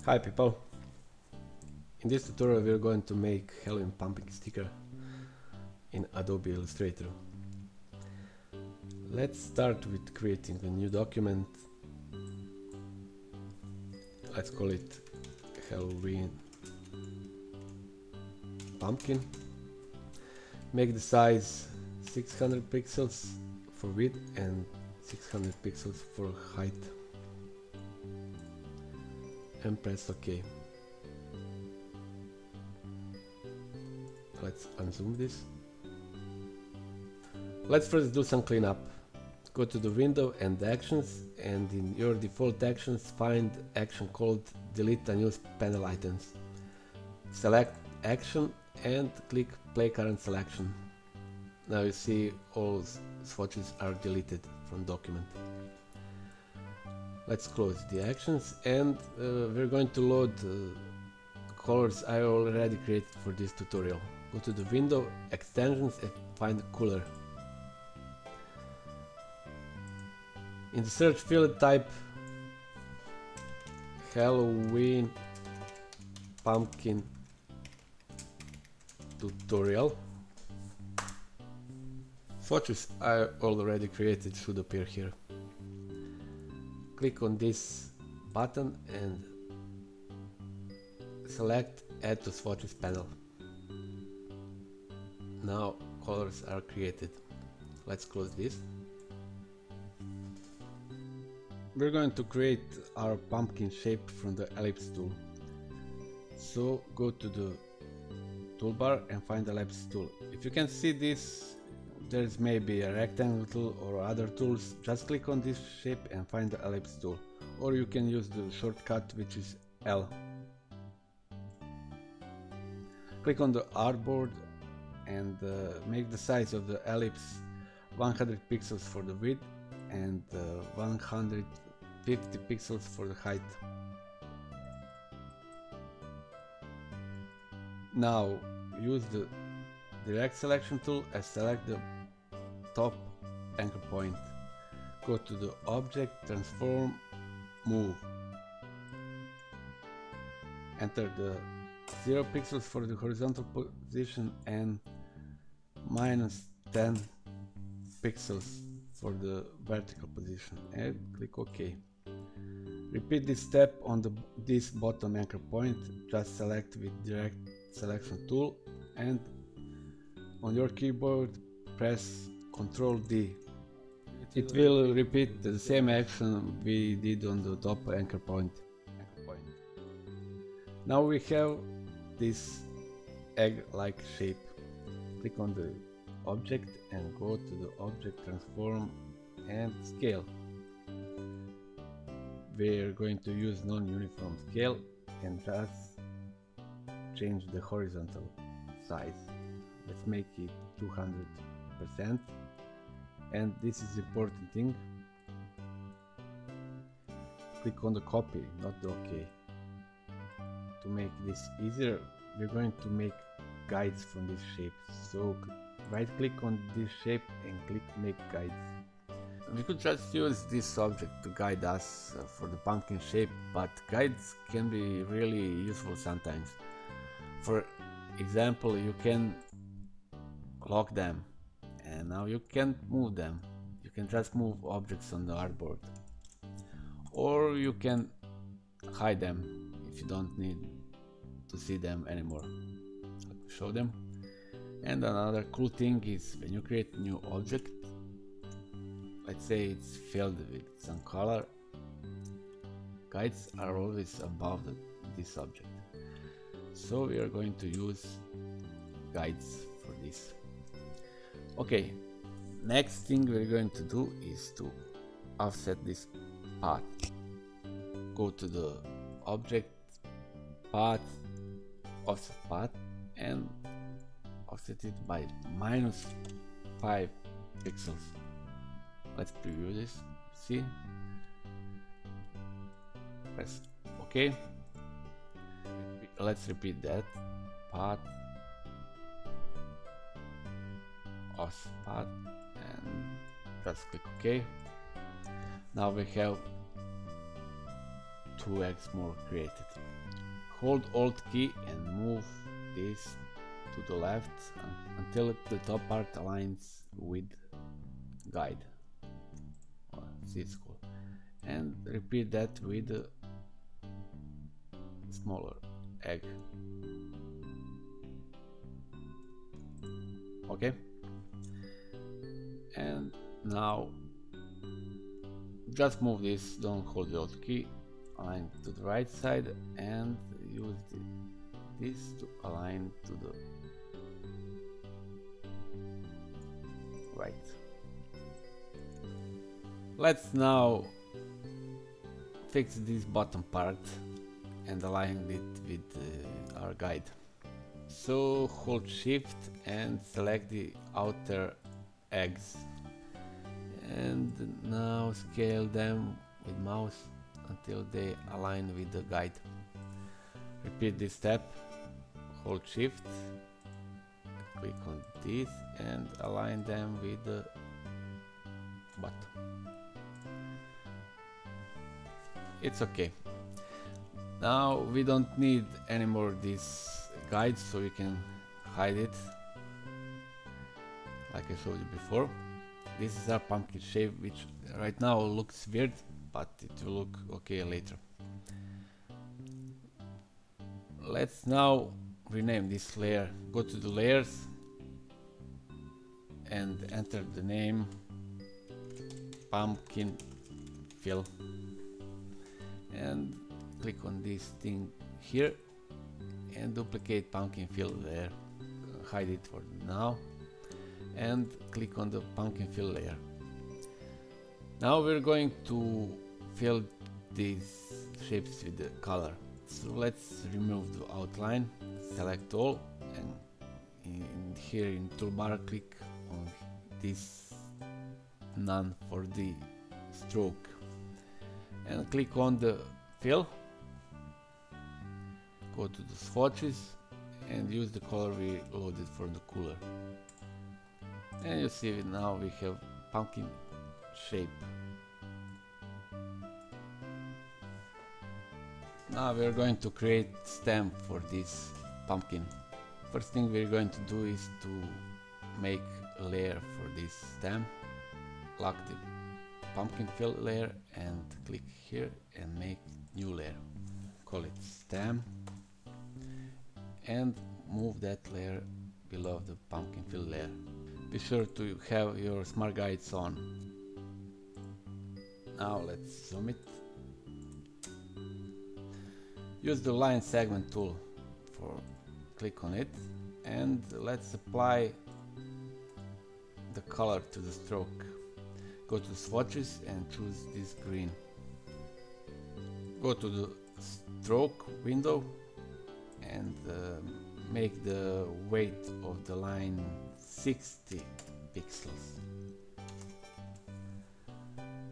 Hi people! In this tutorial we are going to make Halloween pumpkin sticker in Adobe Illustrator. Let's start with creating a new document. Let's call it Halloween pumpkin. Make the size 600 pixels for width and 600 pixels for height. And press OK. Let's unzoom this. Let's first do some cleanup. Go to the window and actions, and in your default actions find action called delete unused panel items. Select action and click play current selection. Now you see all swatches are deleted from document. Let's close the actions, and we're going to load colors I already created for this tutorial. Go to the window, extensions, and find Kuler. In the search field type Halloween pumpkin tutorial. Swatches I already created should appear here. Click on this button and select Add to Swatches panel. Now colors are created. Let's close this. We're going to create our pumpkin shape from the Ellipse tool. So go to the toolbar and find the Ellipse tool. If you can see this, there's maybe a rectangle tool or other tools. Just click on this shape and find the Ellipse tool. Or you can use the shortcut, which is L. Click on the artboard and make the size of the ellipse 100 pixels for the width and 150 pixels for the height. Now use the direct selection tool and select the top anchor point. Go to the object, transform, move. Enter the 0 pixels for the horizontal position and -10 pixels for the vertical position, and click OK. Repeat this step on this bottom anchor point. Just select with direct selection tool and on your keyboard press Ctrl D. It will repeat the same action we did on the top anchor point. Now we have this egg-like shape. Click on the object and go to the object, transform and scale. We're going to use non-uniform scale and just change the horizontal size. Let's make it 200%. And this is the important thing. Click on the copy, not the OK. To make this easier, we're going to make guides from this shape. So right click on this shape and click make guides. We could just use this object to guide us for the pumpkin shape, but guides can be really useful sometimes. For example, you can lock them and now you can't move them. You can just move objects on the artboard, or you can hide them if you don't need to see them anymore. Let me show them. And another cool thing is when you create a new object, let's say it's filled with some color, guides are always above this object. So we are going to use guides for this. Okay, next thing we're going to do is to offset this path. Go to the object, path, offset path, and offset it by -5 pixels. Let's preview this. See? Press OK. Let's repeat that. Path, offset path, and just click OK. Now we have 2 eggs more created. Hold Alt key and move this to the left until the top part aligns with guide or seed school, and repeat that with a smaller egg. Okay, and now just move this, don't hold the Alt key, align to the right side and use this to align to the right. Let's now fix this bottom part and align it with our guide. So hold Shift and select the outer eggs, and now scale them with mouse until they align with the guide. Repeat this step, hold Shift, click on this and align them with the bottom. It's okay. Now we don't need anymore this guide, so we can hide it like I showed you before. This is our pumpkin shape, which right now looks weird, but it will look okay later. Let's now rename this layer. Go to the layers and enter the name pumpkin fill, and click on this thing here and duplicate pumpkin fill layer. Hide it for now and click on the pumpkin fill layer. Now we're going to fill these shapes with the color. So let's remove the outline, select all, and here in toolbar click on this none for the stroke and click on the fill. Go to the swatches and use the color we loaded for the Kuler. And you see now we have pumpkin shape. Now we are going to create stem for this pumpkin. First thing we're going to do is to make a layer for this stem. Lock the pumpkin fill layer and click here and make new layer. Call it stem and move that layer below the pumpkin fill layer. Be sure to have your smart guides on. Now let's zoom it. Use the line segment tool for click on it and let's apply the color to the stroke. Go to swatches and choose this green. Go to the stroke window and make the weight of the line 60 pixels.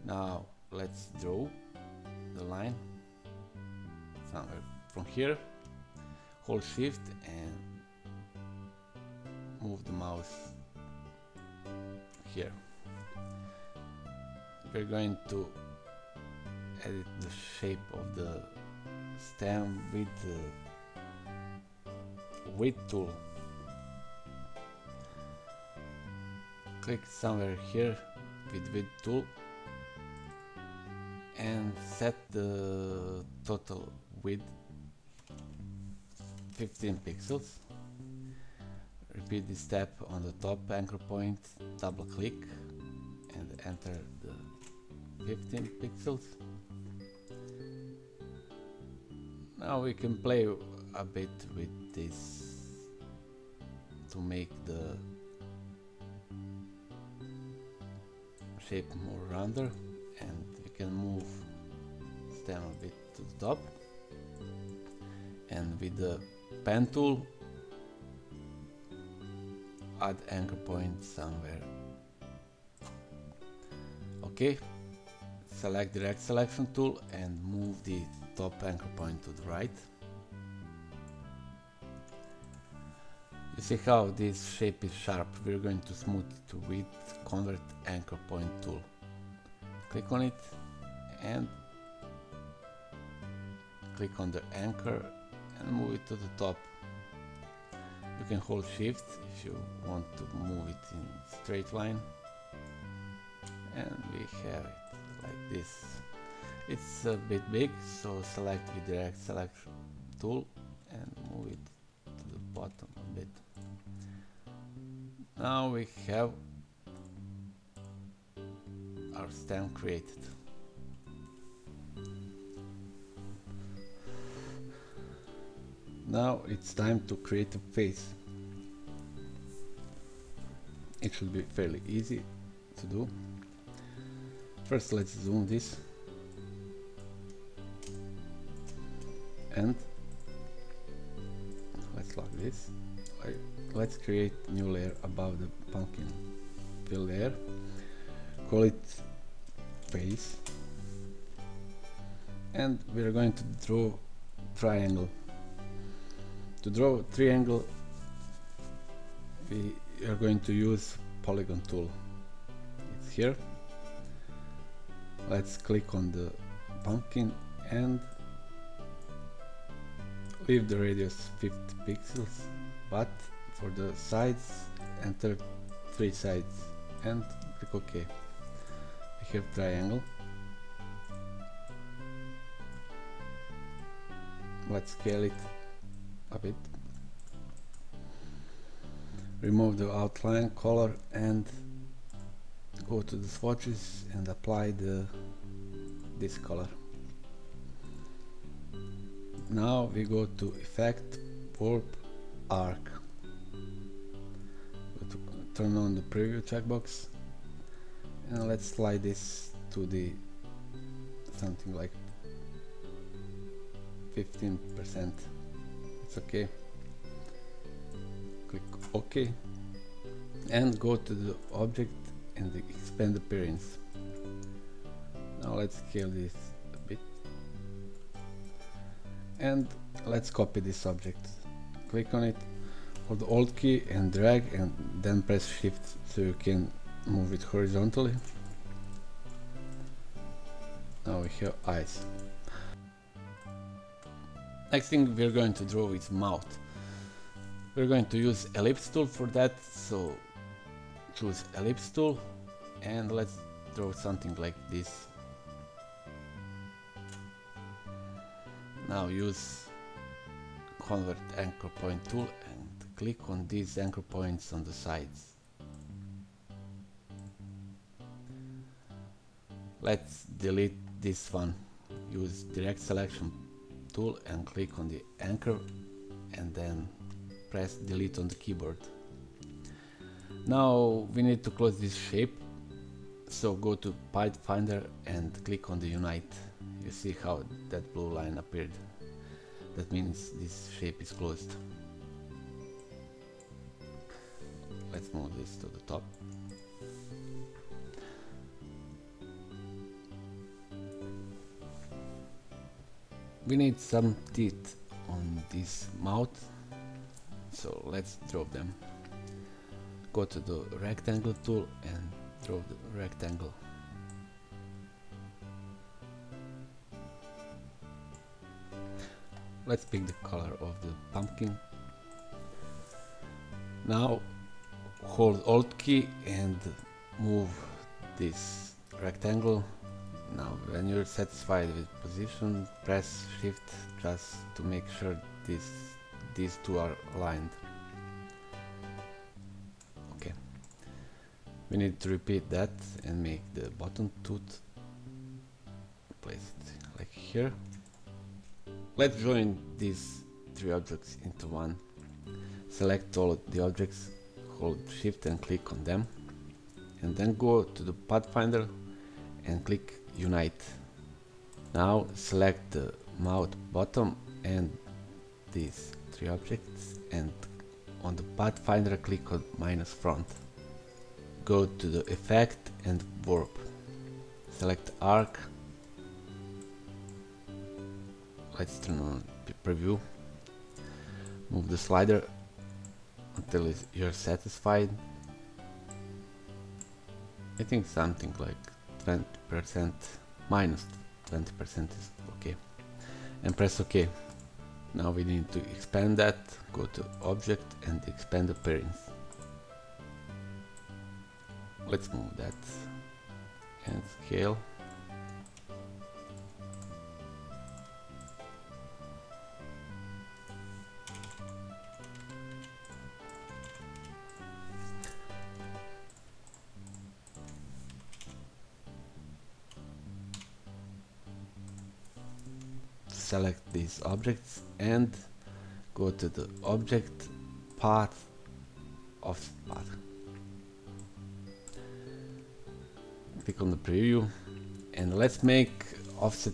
Now let's draw the line somewhere from here. Hold Shift and move the mouse here. We're going to edit the shape of the stem with the width tool. Click somewhere here with width tool and set the total width 15 pixels. Repeat this step on the top anchor point, double click and enter the 15 pixels. Now we can play a bit with this to make the shape more rounder, and we can move stem a bit to the top, and with the pen tool add anchor point somewhere. Okay, select the direct selection tool and move the top anchor point to the right. You see how this shape is sharp. We're going to smooth it with convert anchor point tool. Click on it and click on the anchor and move it to the top. You can hold shift if you want to move it in straight line, and we have it like this. It's a bit big, so select with direct selection tool and move it to the bottom a bit. Now we have our stem created. Now it's time to create a face. It should be fairly easy to do. First, let's zoom this and let's lock this. Let's create a new layer above the pumpkin. Fill layer, call it face, and we're going to draw triangle. To draw a triangle, we are going to use polygon tool. It's here. Let's click on the pumpkin and leave the radius 50 pixels, but for the sides enter 3 sides and click OK. We have triangle. Let's scale it a bit. Remove the outline color and go to the swatches and apply this color. Now we go to Effect, Warp, Arc. Go to turn on the preview checkbox and let's slide this to the something like 15%. It's okay. Click OK and go to the object and expand appearance. Now let's scale this a bit and let's copy this object. Click on it, hold the Alt key and drag, and then press Shift so you can move it horizontally. Now we have eyes. Next thing we're going to draw is mouth. We're going to use Ellipse Tool for that, so choose Ellipse Tool and let's draw something like this. Now use Convert Anchor Point tool and click on these anchor points on the sides. Let's delete this one. Use Direct Selection tool and click on the anchor and then press delete on the keyboard. Now we need to close this shape, so go to Pathfinder and click on the Unite. You see how that blue line appeared. That means this shape is closed. Let's move this to the top. We need some teeth on this mouth, so let's draw them. Go to the rectangle tool and draw the rectangle. Let's pick the color of the pumpkin. Now hold Alt key and move this rectangle. Now when you're satisfied with position, press Shift just to make sure these two are aligned. Okay. We need to repeat that and make the bottom tooth. Place it like here. Let's join these 3 objects into one. Select all the objects, hold Shift and click on them, and then go to the Pathfinder and click Unite. Now select the mouth bottom and these 3 objects, and on the Pathfinder click on minus front. Go to the Effect and Warp. Select Arc. Let's turn on preview. Move the slider until you're satisfied. I think something like 20%, minus 20% is okay. and press OK. Now we need to expand that, go to Object and expand appearance. Let's move that and scale. Select these objects and go to the object path, offset path. Click on the preview and let's make offset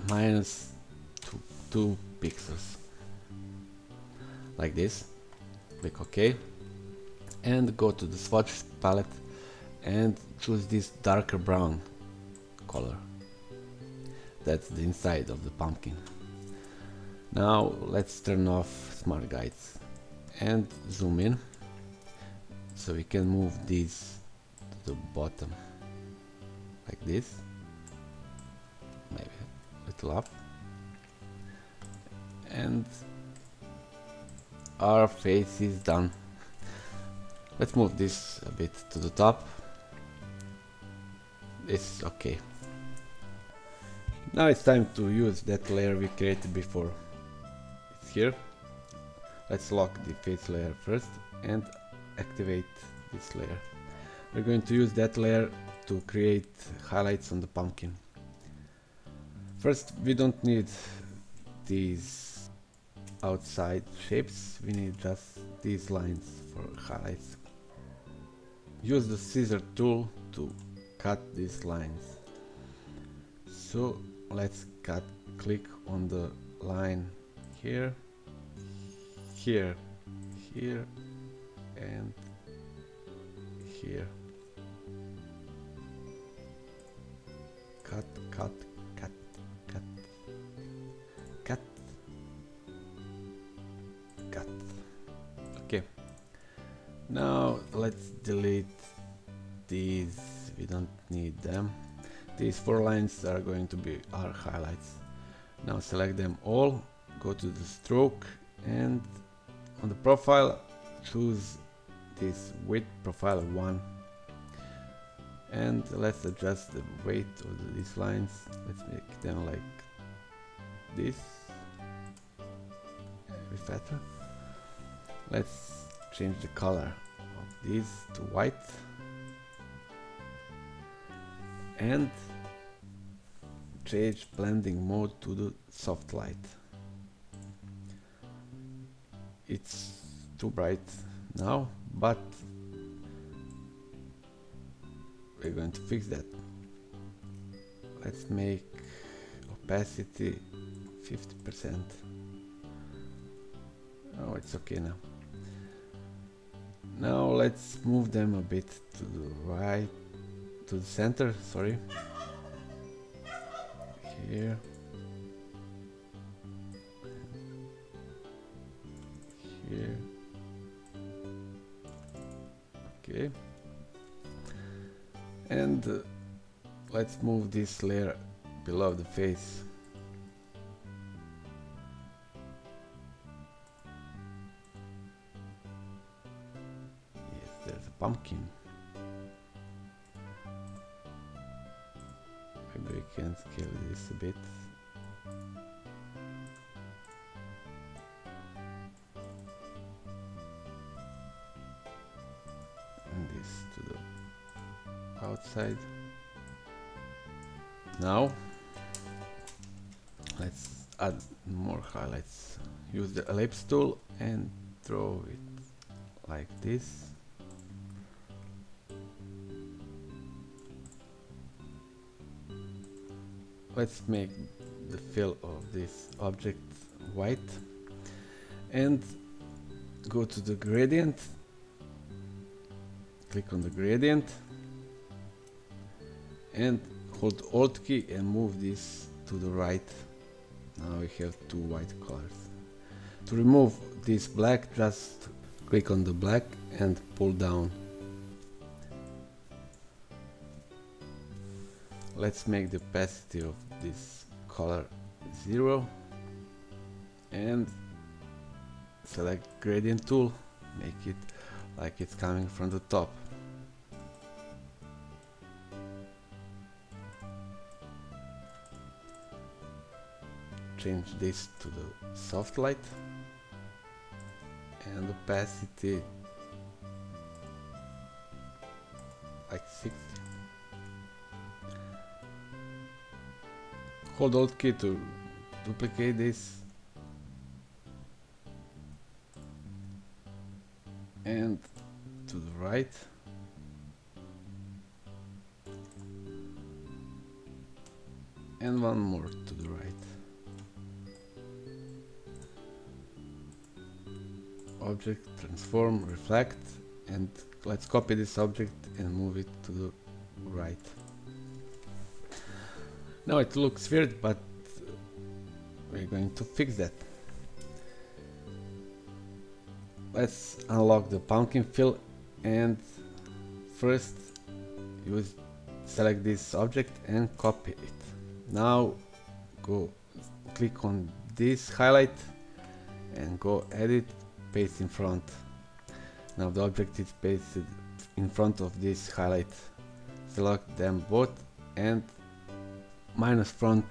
minus 2 pixels like this. Click OK and go to the swatch palette and choose this darker brown color. That's the inside of the pumpkin. Now let's turn off smart guides and zoom in so we can move these to the bottom like this, maybe a little up, and our face is done. Let's move this a bit to the top. This is okay. Now it's time to use that layer we created before. It's here. Let's lock the face layer first and activate this layer. We're going to use that layer to create highlights on the pumpkin. First, we don't need these outside shapes, we need just these lines for highlights. Use the scissor tool to cut these lines. So let's click on the line here, here, here, and here. Cut, cut, cut, cut, cut, cut. Okay. Now let's delete these, we don't need them. These 4 lines are going to be our highlights. Now select them all, go to the stroke, and on the profile choose this width profile 1. And let's adjust the weight of these lines. Let's make them like this, a bit fatter. Let's change the color of these to white. And change blending mode to the soft light. It's too bright now, but we're going to fix that. Let's make opacity 50%. Oh, it's okay now. Now let's move them a bit to the right, to the center, sorry. Here. Here. Okay. And let's move this layer below the face. Yes, there's a pumpkin. Maybe we can scale this a bit. And this to the outside. Now let's add more highlights. Use the Ellipse Tool and draw it like this. Let's make the fill of this object white and go to the gradient, click on the gradient and hold Alt key and move this to the right. Now we have 2 white colors. To remove this black, just click on the black and pull down. Let's make the opacity of this color 0 and select gradient tool, make it like it's coming from the top. Change this to the soft light and opacity like 60. Hold Alt key to duplicate this and to the right. And one more to the right. Object, transform, reflect, and let's copy this object and move it to the right. Now it looks weird, but we're going to fix that. Let's unlock the pumpkin fill and first select this object and copy it. Now go click on this highlight and go edit, paste in front. Now the object is pasted in front of this highlight. Select them both and minus front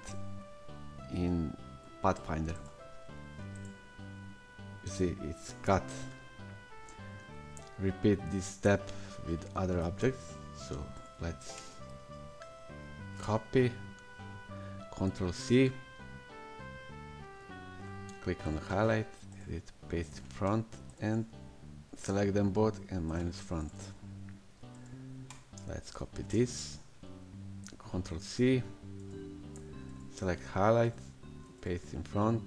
in Pathfinder. You see it's cut. Repeat this step with other objects. So let's copy, Ctrl C, click on the highlight, edit, paste in front and select them both and minus front. Let's copy this, Ctrl C, select highlight, paste in front,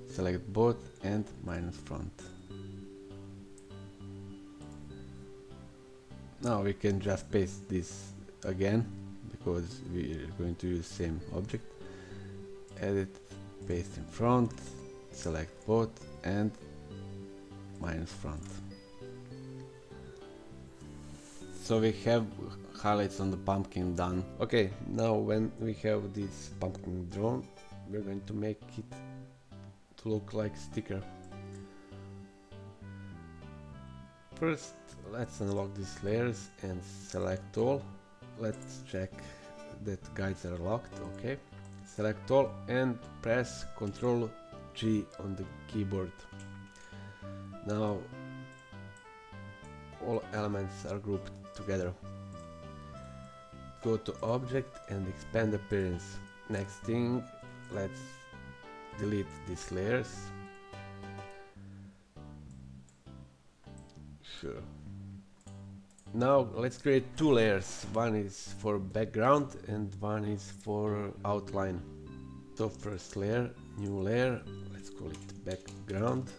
select both and minus front. Now we can just paste this again because we are going to use same object. Edit, paste in front, select both and minus front. So we have highlights on the pumpkin done. Okay, now when we have this pumpkin drawn, we're going to make it to look like sticker. First, let's unlock these layers and select all. Let's check that guides are locked. Okay, select all and press Ctrl G on the keyboard. Now all elements are grouped together. Go to object and expand appearance. Next thing, let's delete these layers. Sure. Now let's create two layers. One is for background and one is for outline. So first layer, new layer, let's call it background.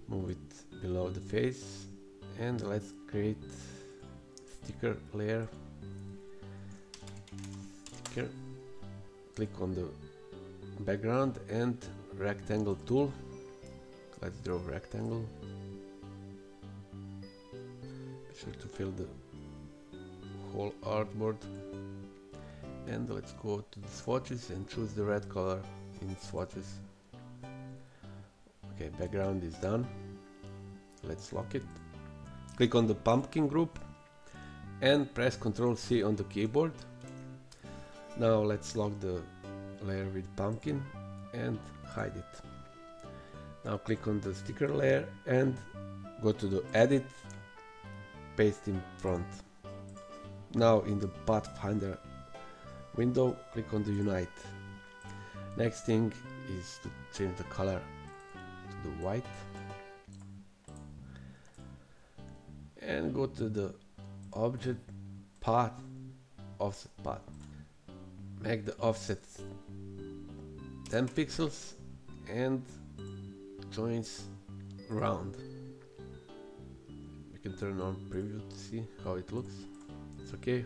Move it below the face and let's create sticker layer. Sticker. Click on the background and rectangle tool. Let's draw a rectangle. Be sure to fill the whole artboard. And let's go to the swatches and choose the red color in swatches. Okay, background is done. Let's lock it. Click on the pumpkin group and press Ctrl C on the keyboard. Now let's lock the layer with pumpkin and hide it. Now click on the sticker layer and go to the edit, paste in front. Now in the Pathfinder window, click on the unite. Next thing is to change the color to the white and go to the object path, offset path. Make the offset 10 pixels and joins round. We can turn on preview to see how it looks. It's okay.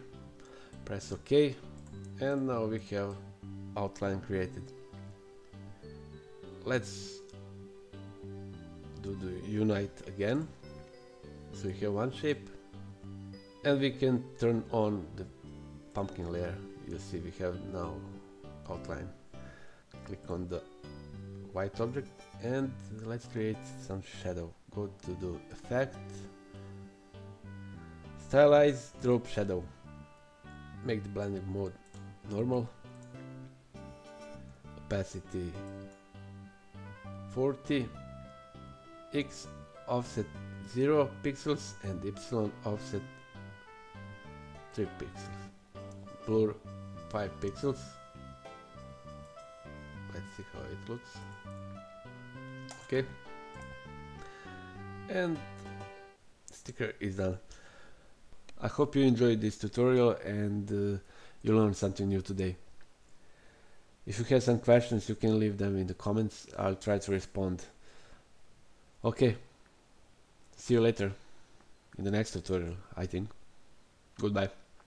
Press OK and now we have outline created. Let's do the unite again. So we have one shape and we can turn on the pumpkin layer You see we have now outline. Click on the white object and let's create some shadow. Go to the effect, stylize, drop shadow. Make the blending mode normal, opacity 40, X offset 0 pixels and Y offset 3 pixels, blur 5 pixels. Let's see how it looks. Okay, and sticker is done. I hope you enjoyed this tutorial and you learned something new today. If you have some questions, you can leave them in the comments. I'll try to respond. Okay, see you later in the next tutorial, I think. Goodbye.